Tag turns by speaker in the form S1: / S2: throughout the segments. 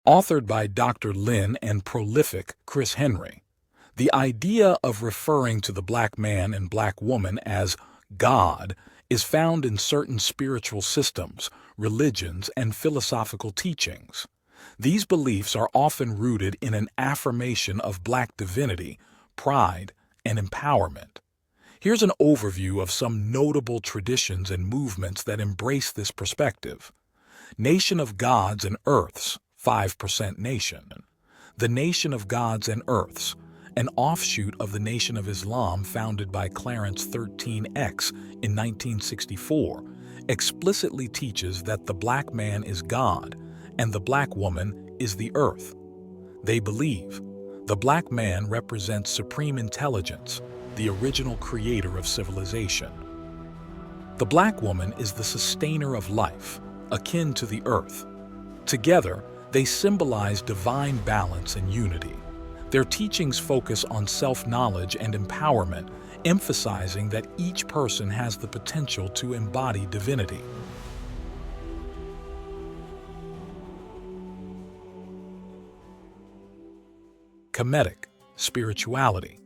S1: Authored by Dr. Lynn and prolific Chris Henry. The idea of referring to the black man and black woman as God is found in certain spiritual systems, religions, and philosophical teachings. These beliefs are often rooted in an affirmation of black divinity, pride, and empowerment. Here's an overview of some notable traditions and movements that embrace this perspective. Nation of Gods and Earths, 5% Nation. The Nation of Gods and Earths, an offshoot of the Nation of Islam founded by Clarence 13X in 1964, explicitly teaches that the black man is God and the black woman is the earth. They believe the black man represents supreme intelligence, the original creator of civilization. The black woman is the sustainer of life, akin to the earth. Together, they symbolize divine balance and unity. Their teachings focus on self-knowledge and empowerment, emphasizing that each person has the potential to embody divinity. Kemetic spirituality.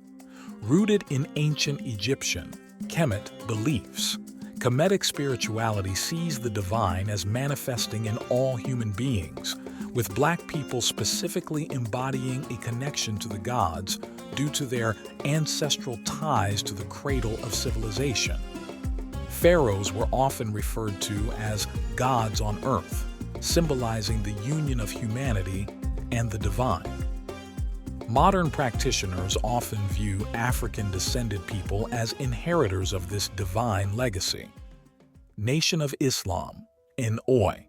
S1: Rooted in ancient Egyptian, Kemet beliefs, Kemetic spirituality sees the divine as manifesting in all human beings, with black people specifically embodying a connection to the gods due to their ancestral ties to the cradle of civilization. Pharaohs were often referred to as gods on earth, symbolizing the union of humanity and the divine. Modern practitioners often view African-descended people as inheritors of this divine legacy. Nation of Islam, NOI.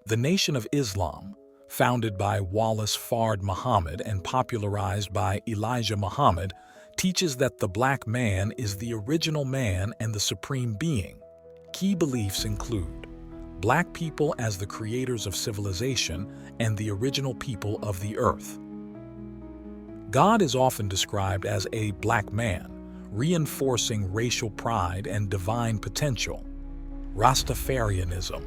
S1: The Nation of Islam, founded by Wallace Fard Muhammad and popularized by Elijah Muhammad, teaches that the black man is the original man and the supreme being. Key beliefs include black people as the creators of civilization and the original people of the earth. God is often described as a black man, reinforcing racial pride and divine potential. Rastafarianism.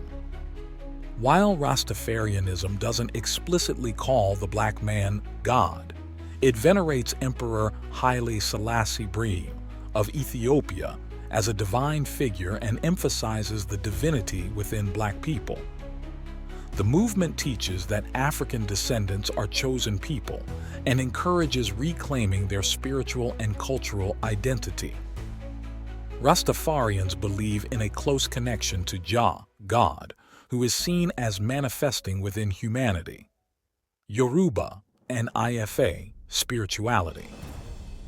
S1: While Rastafarianism doesn't explicitly call the black man God, it venerates Emperor Haile Selassie Brahim of Ethiopia as a divine figure and emphasizes the divinity within black people. The movement teaches that African descendants are chosen people and encourages reclaiming their spiritual and cultural identity. Rastafarians believe in a close connection to Jah, God, who is seen as manifesting within humanity. Yoruba and Ifa spirituality.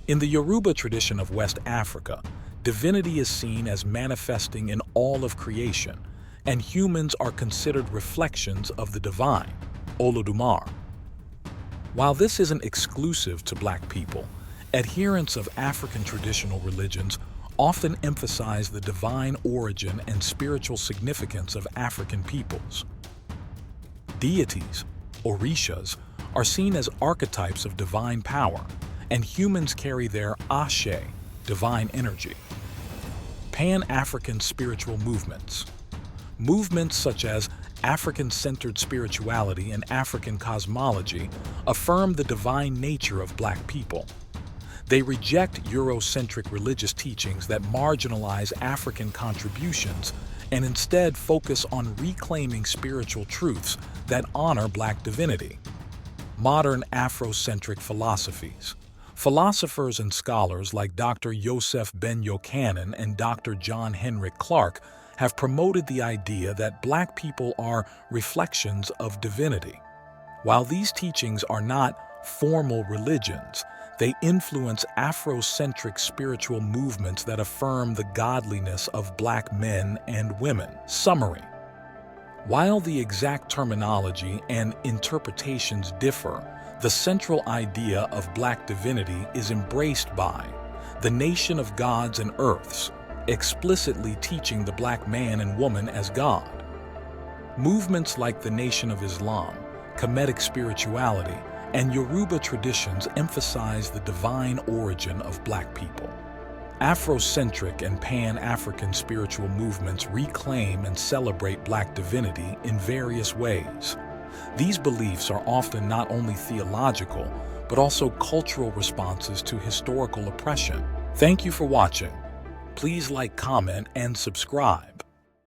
S1: In the Yoruba tradition of West Africa, divinity is seen as manifesting in all of creation, and humans are considered reflections of the divine, Olodumare. While this isn't exclusive to black people, adherents of African traditional religions often emphasize the divine origin and spiritual significance of African peoples. Deities, orishas, are seen as archetypes of divine power, and humans carry their Ashe, divine energy. Pan-African spiritual movements. Movements such as African-centered spirituality and African cosmology affirm the divine nature of black people. They reject Eurocentric religious teachings that marginalize African contributions and instead focus on reclaiming spiritual truths that honor black divinity. Modern Afrocentric philosophies. Philosophers and scholars like Dr. Yosef Ben Yochanan and Dr. John Henrik Clarke have promoted the idea that black people are reflections of divinity. While these teachings are not formal religions, they influence Afrocentric spiritual movements that affirm the godliness of black men and women. Summary. While the exact terminology and interpretations differ, the central idea of black divinity is embraced by the Nation of Gods and Earths, explicitly teaching the black man and woman as God. Movements like the Nation of Islam, Kemetic spirituality, and Yoruba traditions emphasize the divine origin of black people. Afrocentric and Pan-African spiritual movements reclaim and celebrate black divinity in various ways. These beliefs are often not only theological, but also cultural responses to historical oppression. Thank you for watching. Please like, comment, and subscribe.